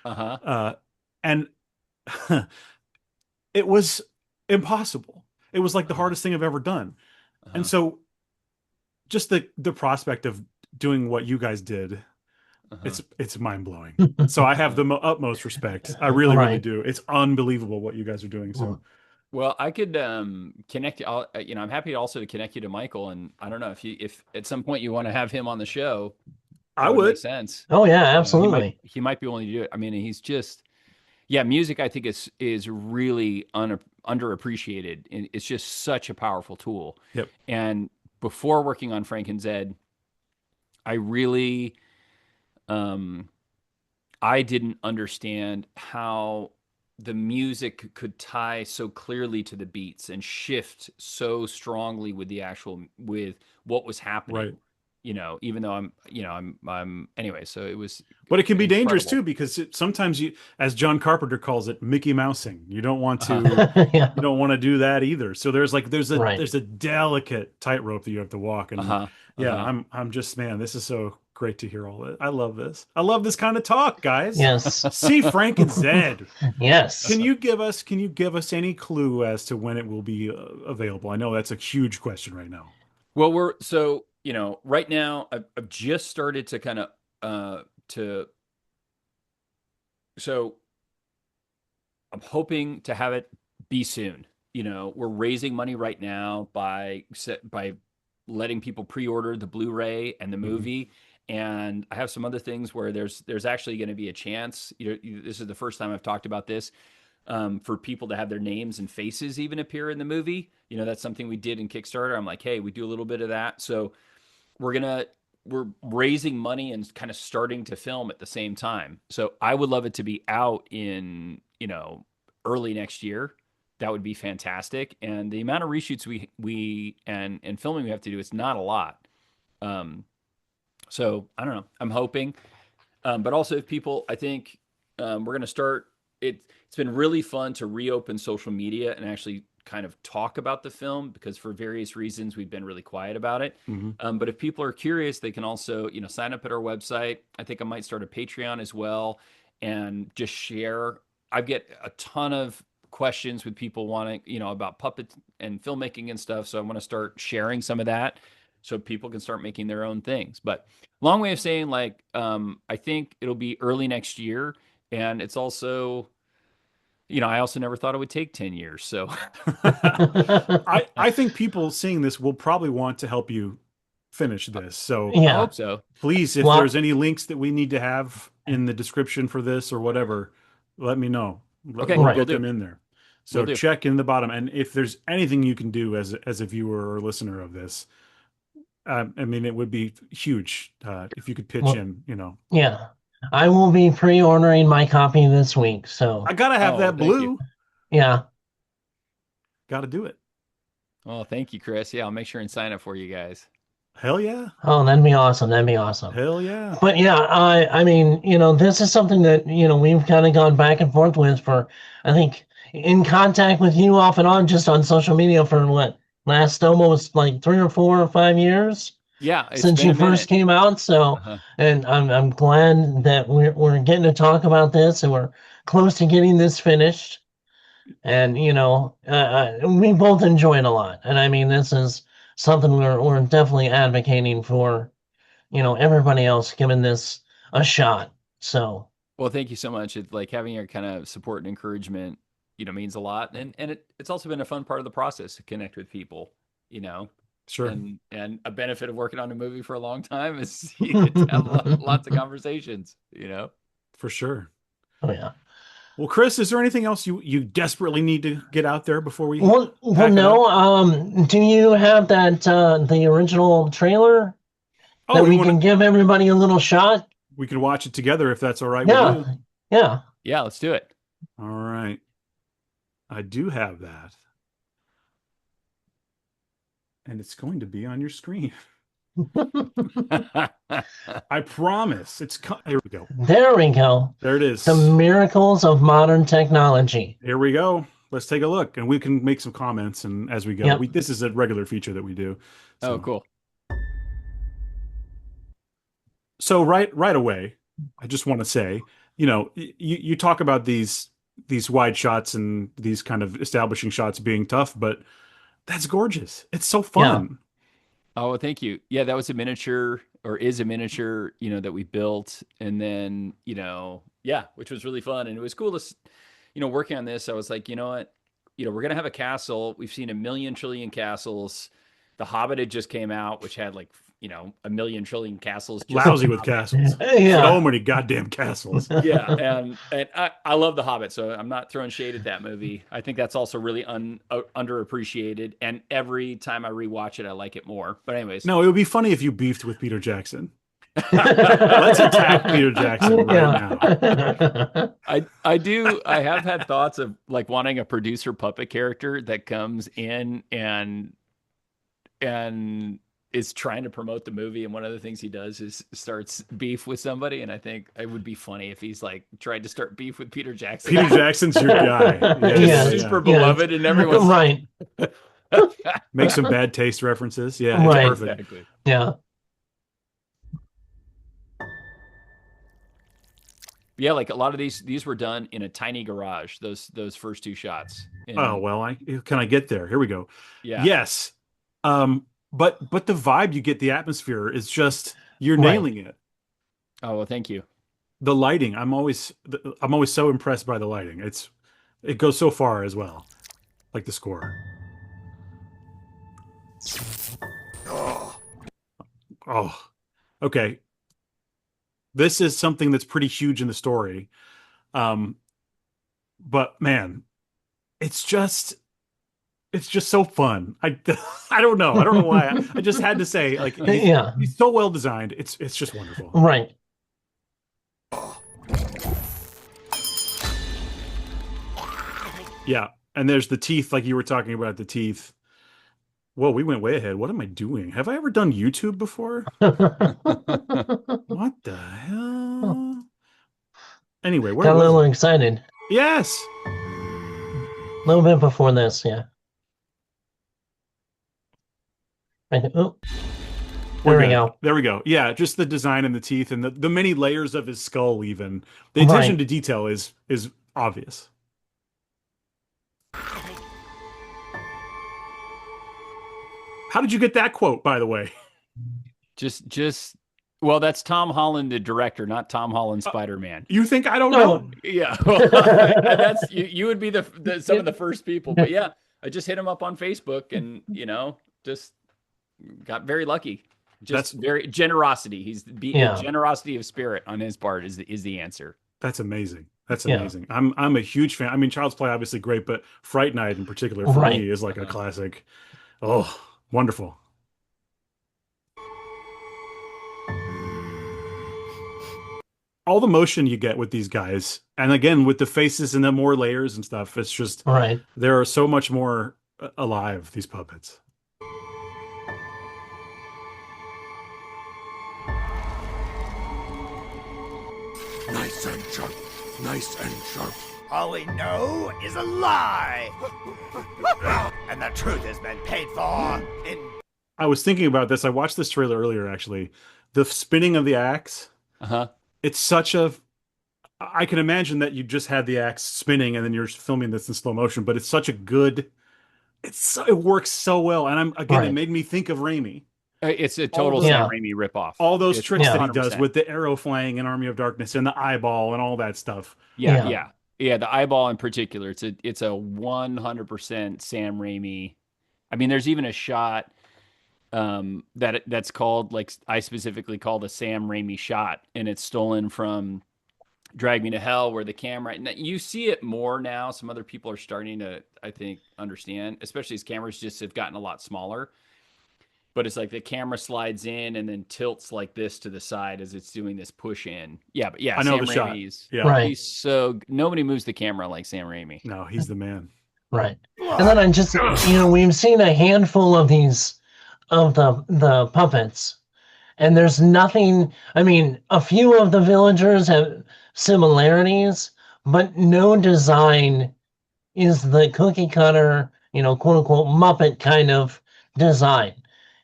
Uh-huh. uh, and it was impossible. It was like the Uh-huh. hardest thing I've ever done. And Uh-huh. so just the prospect of doing what you guys did, Uh-huh. it's mind blowing. So I have Uh-huh. the utmost respect. I really, really Right. do. It's unbelievable what you guys are doing. So Well, I could connect you. I'm happy also to connect you to Michael, and I don't know if at some point you want to have him on the show, I that would make would. sense. Oh yeah, He might absolutely. he might be willing to do it. I mean, he's just yeah, music I think is really underappreciated. And it's just such a powerful tool. Yep. And before working on Frank and Zed, I really um I didn't understand how the music could tie so clearly to the beats and shift so strongly with with what was happening. Right. Even though I'm anyway, so it was But it can be dangerous incredible. too because sometimes as John Carpenter calls it, Mickey Mousing. Uh-huh. You Yeah. don't want to do that either. So Right. there's a delicate tightrope that you have to walk. And Uh-huh. yeah, Uh-huh. I'm just, man, this is so great to hear all this. I love this. I love this kind of talk, guys. Yes. See Frank and Zed. Yes. Can you give us any clue as to when it will be available? I know that's a huge question right now. Well, we're so, right now I've just started to kind of to so I'm hoping to have it be soon. We're raising money right now by letting people pre-order the Blu-ray and the Mhm. movie. And I have some other things where there's actually going to be a chance. This is the first time I've talked about this, for people to have their names and faces even appear in the movie. That's something we did in Kickstarter. I'm like, hey, we do a little bit of that. So we're gonna we're raising money and kind of starting to film at the same time. So I would love it to be out in early next year. that would be fantastic. And the amount of reshoots and filming we have to do is not a lot. So I don't know. I'm hoping, but also if people, I think we're going to start. It's been really fun to reopen social media and actually kind of talk about the film because for various reasons we've been really quiet about it. Hmm. But if people are curious, they can also sign up at our website. I think I might start a Patreon as well and just share. I get a ton of questions with people wanting about puppets and filmmaking and stuff. So I want to start sharing some of that so people can start making their own things. But long way of saying, like, I think it'll be early next year, and it's also, I also never thought it would take 10 years. So I think people seeing this will probably want to help you finish this. So I Yeah. hope so. please, if Well, there's any links that we need to have in the description for this or whatever, let me know. Okay, We'll Right. will get do. them in there. So Will do. check in the bottom, and if there's anything you can do as a viewer or listener of this, I mean, it would be huge if you could pitch well, in. yeah. I will be pre-ordering my copy this week. So, I gotta have Oh, that thank you. blue. yeah. Got to do it. Oh, thank you, Chris. Yeah, I'll make sure and sign up for you guys. Hell yeah. Oh, that'd be awesome. That'd be awesome. Hell yeah. But yeah, I mean, this is something that, we've kind of gone back and forth with for, I think, in contact with you off and on just on social media for what, last almost like 3 or 4 or 5 years Yeah, it's since been you a minute. first came out. So, Uh-huh. and I'm glad that we're getting to talk about this and we're close to getting this finished. And, we both enjoy it a lot. And I mean, this is something we're definitely advocating for, everybody else giving this a shot. So, Well, thank you so much. It's like having your kind of support and encouragement, means a lot. And it's also been a fun part of the process to connect with people, you know. Sure. And a benefit of working on a movie for a long time is you get to have lots of conversations, For sure. oh yeah. Well, Chris, is there anything else you desperately need to get out there before we Well, pack it no. up? Do you have that the original trailer Oh, that we we want can to give everybody a little shot? we can watch it together if that's all right with Yeah, you. yeah. Yeah, let's do it. All right. I do have that. And it's going to be on your screen. I promise. Here we go. There we go. There it is. The miracles of modern technology. Here we go. Let's take a look, and we can make some comments and as we go. Yep. This is a regular feature that we do. Oh, cool. So right away, I just want to say, you talk about these wide shots and these kind of establishing shots being tough, but that's gorgeous. It's so fun. Oh, well, thank you. Yeah, that was a miniature or is a miniature, that we built. And then, yeah, which was really fun. And it was cool to, working on this. I was like, you know what? We're going to have a castle. We've seen a million trillion castles. The Hobbit had just came out, which had like, a million trillion castles. Just Lousy with castles. Yeah. So many goddamn castles. Yeah, and I love The Hobbit, so I'm not throwing shade at that movie. I think that's also really underappreciated, and every time I rewatch it, I like it more. But anyways, No, it would be funny if you beefed with Peter Jackson. Let's attack Peter Jackson right now. I have had thoughts of like wanting a producer puppet character that comes in and is trying to promote the movie, and one of the things he does is starts beef with somebody, and I think it would be funny if he's like tried to start beef with Peter Jackson. Peter Jackson's your guy. Yeah, super beloved, and everyone's right. Make some bad taste references. Yeah, Right. it's perfect. exactly. Yeah. Yeah, like a lot of these were done in a tiny garage. Those first two shots. And, Oh well, can I get there? Here we go. yeah. Yes. But the vibe you get, the atmosphere is just you're Right. nailing it. Oh well, thank you. The lighting, I'm always so impressed by the lighting. It goes so far as well. Like the score. Oh. Okay. This is something that's pretty huge in the story. But man, it's just so fun. I don't know. I don't know why. I just had to say, like, Yeah. he's so well designed. It's just wonderful. Right. Yeah. And there's the teeth, like you were talking about the teeth. Whoa, we went way ahead. What am I doing? Have I ever done YouTube before? What the hell? Anyway, where Got a was little I? excited. Yes. A little bit before this, yeah. Oh, We're there we good. go. There we go. Yeah, just the design and the teeth and the many layers of his skull even. The attention Right. to detail is obvious. How did you get that quote, by the way? Just well, that's Tom Holland, the director, not Tom Holland, Spider-Man. You think I don't No. know? Yeah, well, that's you would be some of the first people, but yeah, I just hit him up on Facebook, and just got very lucky. Just That's very generosity. Yeah. Generosity of spirit on his part is the answer. that's amazing. That's Yeah. amazing. I'm a huge fan. I mean, Child's Play obviously great, but Fright Night in particular for Right. me is like a classic. Oh, wonderful. All the motion you get with these guys, and again with the faces and the more layers and stuff, it's just Right. there are so much more alive, these puppets. Nice and sharp. Nice and sharp. All we know is a lie. And the truth has been paid for in. I was thinking about this. I watched this trailer earlier, actually. The spinning of the axe. Uh-huh. It's such a. I can imagine that you just had the axe spinning and then you're filming this in slow motion, but it's such a good. It works so well, and it Right. made me think of Raimi. It's a total those- Sam Raimi ripoff. All those It's tricks that he 100%. does with the arrow flying in Army of Darkness and the eyeball and all that stuff. Yeah. The eyeball in particular. It's a 100% Sam Raimi. I mean, there's even a shot that's called, like, I specifically call the Sam Raimi shot, and it's stolen from Drag Me to Hell, where the camera, and you see it more now. Some other people are starting to, I think, understand, especially as cameras just have gotten a lot smaller. But it's like the camera slides in and then tilts like this to the side as it's doing this push in. Yeah, but yeah, I know Sam the shot. Raimi's, Yeah. Right. he's so, nobody moves the camera like Sam Raimi. No, he's the man. Right. And then I just, we've seen a handful of these, of the puppets, and there's nothing. I mean, a few of the villagers have similarities, but no design is the cookie cutter, quote unquote Muppet kind of design.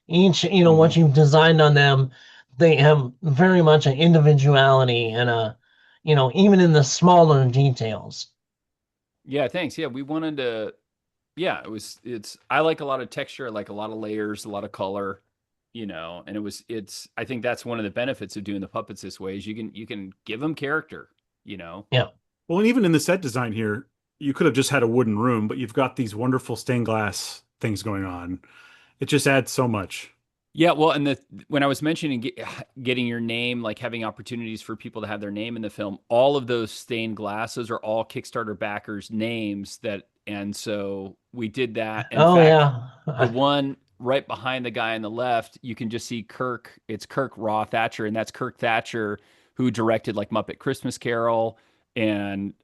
Each, what you've designed on them, they have very much an individuality and even in the smaller details. Yeah, thanks. Yeah, we wanted to. Yeah, I like a lot of texture. I like a lot of layers, a lot of color. And it's. I think that's one of the benefits of doing the puppets this way is you can give them character. Yeah. Well, and even in the set design here, you could have just had a wooden room, but you've got these wonderful stained glass things going on. It just adds so much. Yeah, well, and when I was mentioning getting your name, like having opportunities for people to have their name in the film, all of those stained glasses are all Kickstarter backers' names and so we did that. In fact, the one right behind the guy on the left, you can just see Kirk. It's Kirk Raw Thatcher, and that's Kirk Thatcher, who directed like Muppet Christmas Carol and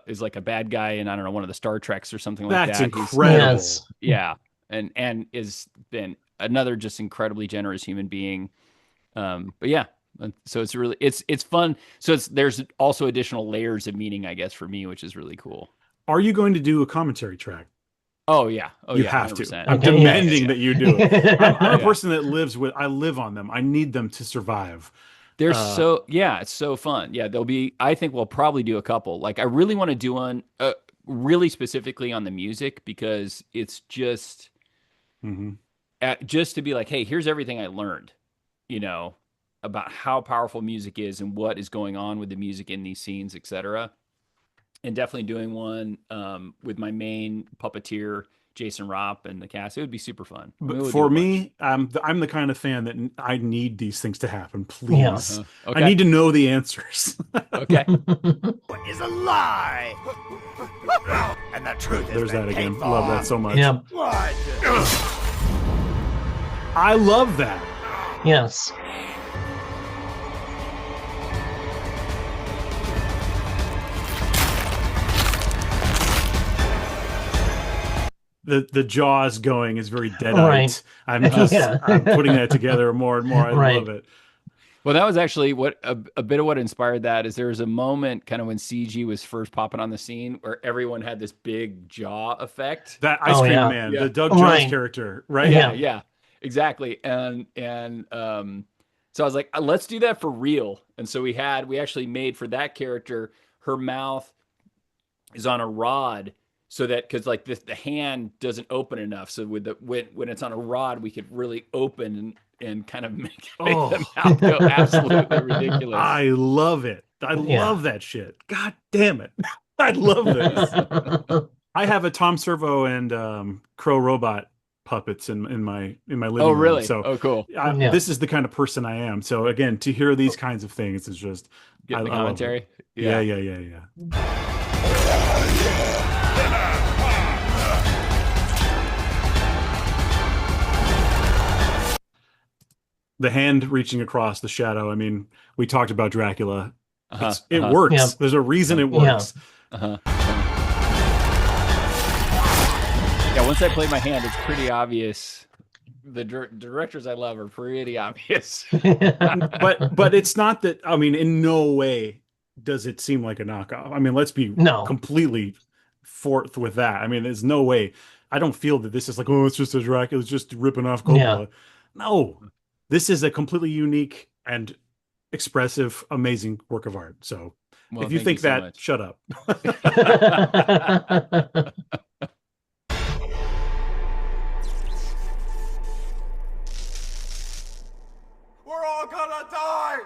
is like a bad guy in, I don't know, one of the Star Treks or something like That's that. incredible. Yes. Yeah, and is been another just incredibly generous human being. But yeah, so it's really it's fun. So there's also additional layers of meaning, I guess, for me, which is really cool. Are you going to do a commentary track? Oh yeah, You have 100%. to. I'm Okay, demanding yeah. that you do it. I'm a Yeah. person that I live on them. I need them to survive. They're it's so fun. Yeah, I think we'll probably do a couple. Like I really want to do one really specifically on the music because it's just just to be like, hey, here's everything I learned, about how powerful music is and what is going on with the music in these scenes, etc. And definitely doing one with my main puppeteer, Jason Ropp, and the cast. It would be super fun. But for me, I'm the kind of fan that I need these things to happen. Please, Yes. Okay. I need to know the answers. Okay. Is a lie. And the truth has There's been that paid again. for. Love that so much. Yeah. Blood. I love that. Yes. the jaws going is very Right. Deadite. I'm putting that together more and more. I love Right. it. Well, that was actually what a bit of what inspired that is there was a moment kind of when CG was first popping on the scene where everyone had this big jaw effect. That Ice Oh Cream yeah. Man, Yeah. the Doug Jones Right. character, right? Yeah, Yeah. yeah, exactly. And so I was like, let's do that for real. And so we actually made for that character, her mouth is on a rod so that because like the hand doesn't open enough. So with the when it's on a rod, we could really open and kind of make the Oh, mouth go absolutely ridiculous. I love it. I Yeah. love that shit. God damn it. I love this. I have a Tom Servo and Crow Robot puppets in my Oh, living room. really? So Oh, cool. Yeah. this is the kind of person I am. So again, to hear these kinds of things is just I Getting the love it. commentary. Yeah, Yeah. yeah, yeah, yeah. The hand reaching across the shadow. I mean, we talked about Dracula. Uh-huh. It Uh-huh. Yeah. works. There's a reason it Yeah. works. Uh-huh. Yeah, once I play my hand, it's pretty obvious. The directors I love are pretty obvious. But it's not that. I mean, in no way does it seem like a knockoff. I mean, let's be No. completely forth with that. I mean, there's no way. I don't feel that this is like, oh, it's just a Dracula, it's just ripping off Coppola. Yeah. No, this is a completely unique and expressive, amazing work of art. So Well, if you thank think so that, much. shut up. We're all gonna die!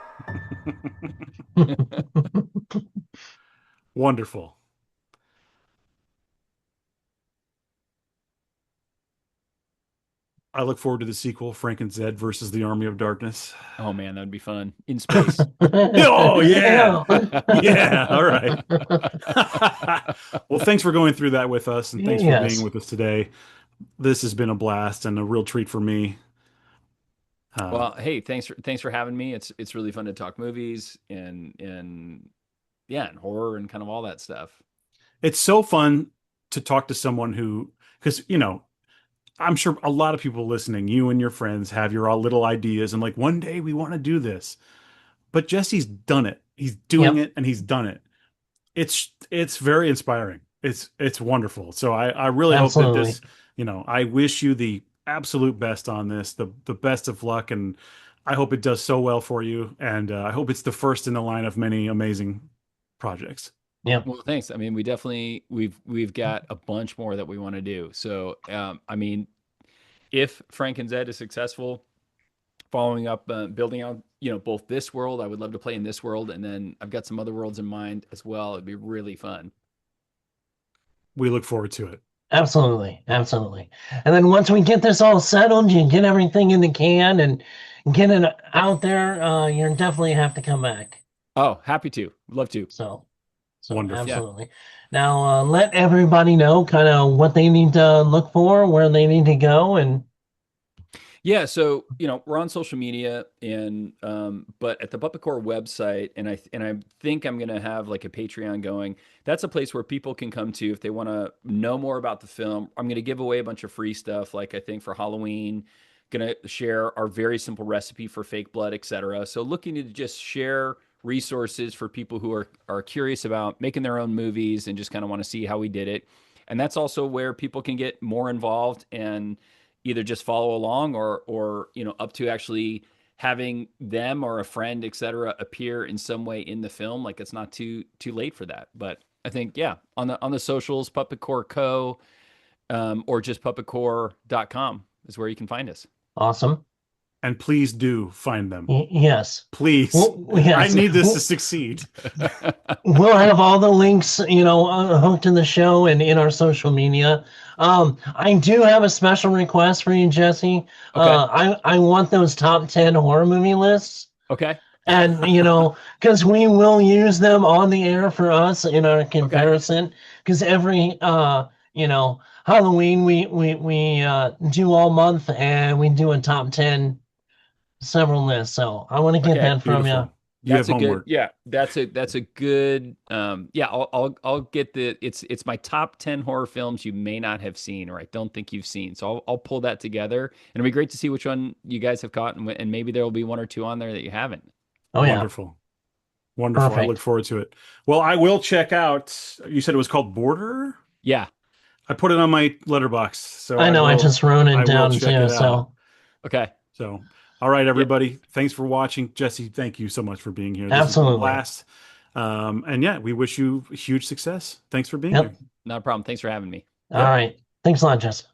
Wonderful. I look forward to the sequel, Frank and Zed versus the Army of Darkness. Oh man, that would be fun in space. Oh, yeah. Yeah. All right. Well, thanks for going through that with us, and thanks for Yes. being with us today. This has been a blast and a real treat for me. Well, hey, thanks for having me. It's really fun to talk movies and yeah, and horror and kind of all that stuff. It's so fun to talk to someone who, because, I'm sure a lot of people listening, you and your friends have your all little ideas and like one day we want to do this. But Jesse's done it. He's doing Yep. it and he's done it. It's very inspiring. It's wonderful. So I really hope that Absolutely. this, I wish you the absolute best on this, the best of luck, and I hope it does so well for you. And I hope it's the first in the line of many amazing projects. Yep. Well, thanks. I mean, we've got a bunch more that we want to do. So, I mean, if Frank and Zed is successful, following up, building out, both this world, I would love to play in this world, and then I've got some other worlds in mind as well. It'd be really fun. We look forward to it. Absolutely. Absolutely. And then once we get this all settled, you get everything in the can and get it out there, you definitely have to come back. Oh, happy to. Love to. So Wonderful. Yeah. absolutely. Now, let everybody know kind of what they need to look for, where they need to go, and Yeah, so we're on social media, and but at the Puppet Core website, and I think I'm gonna have like a Patreon going. That's a place where people can come to if they want to know more about the film. I'm gonna give away a bunch of free stuff, like I think for Halloween, gonna share our very simple recipe for fake blood, etc. So looking to just share resources for people who are curious about making their own movies and just kind of want to see how we did it. And that's also where people can get more involved and either just follow along or up to actually having them or a friend, etc., appear in some way in the film. Like it's not too late for that. But I think on the socials, Puppetcore Co. Or just puppetcore.com is where you can find us. awesome. And please do find them. Yes. Please. Well, yes. I need this to succeed. We'll have all the links, hooked in the show and in our social media. I do have a special request for you, Jesse. Okay. I want those top 10 horror movie lists. Okay. And, because we will use them on the air for us in our comparison. Because every, Halloween, we do all month and we do a top 10 several lists. So I want to get Okay, that from you. beautiful. You have That's a good, homework. yeah. That's a good, yeah. I'll get it's my top 10 horror films you may not have seen or I don't think you've seen. So I'll pull that together, and it'll be great to see which one you guys have caught, and maybe there will be one or two on there that you haven't. Oh yeah, Wonderful. Wonderful. I look perfect. forward to it. Well, I will check out. You said it was called Border? Yeah. I put it on my letterbox, so I know. I just wrote I it will down check too. it out. So Okay. So, all right, Yeah. everybody. Thanks for watching. Jesse, thank you so much for being here. This has been a absolutely. blast. And yeah, we wish you huge success. Thanks for being Yep. here. Not a problem. Thanks for having me. All right. Thanks a lot, Jess.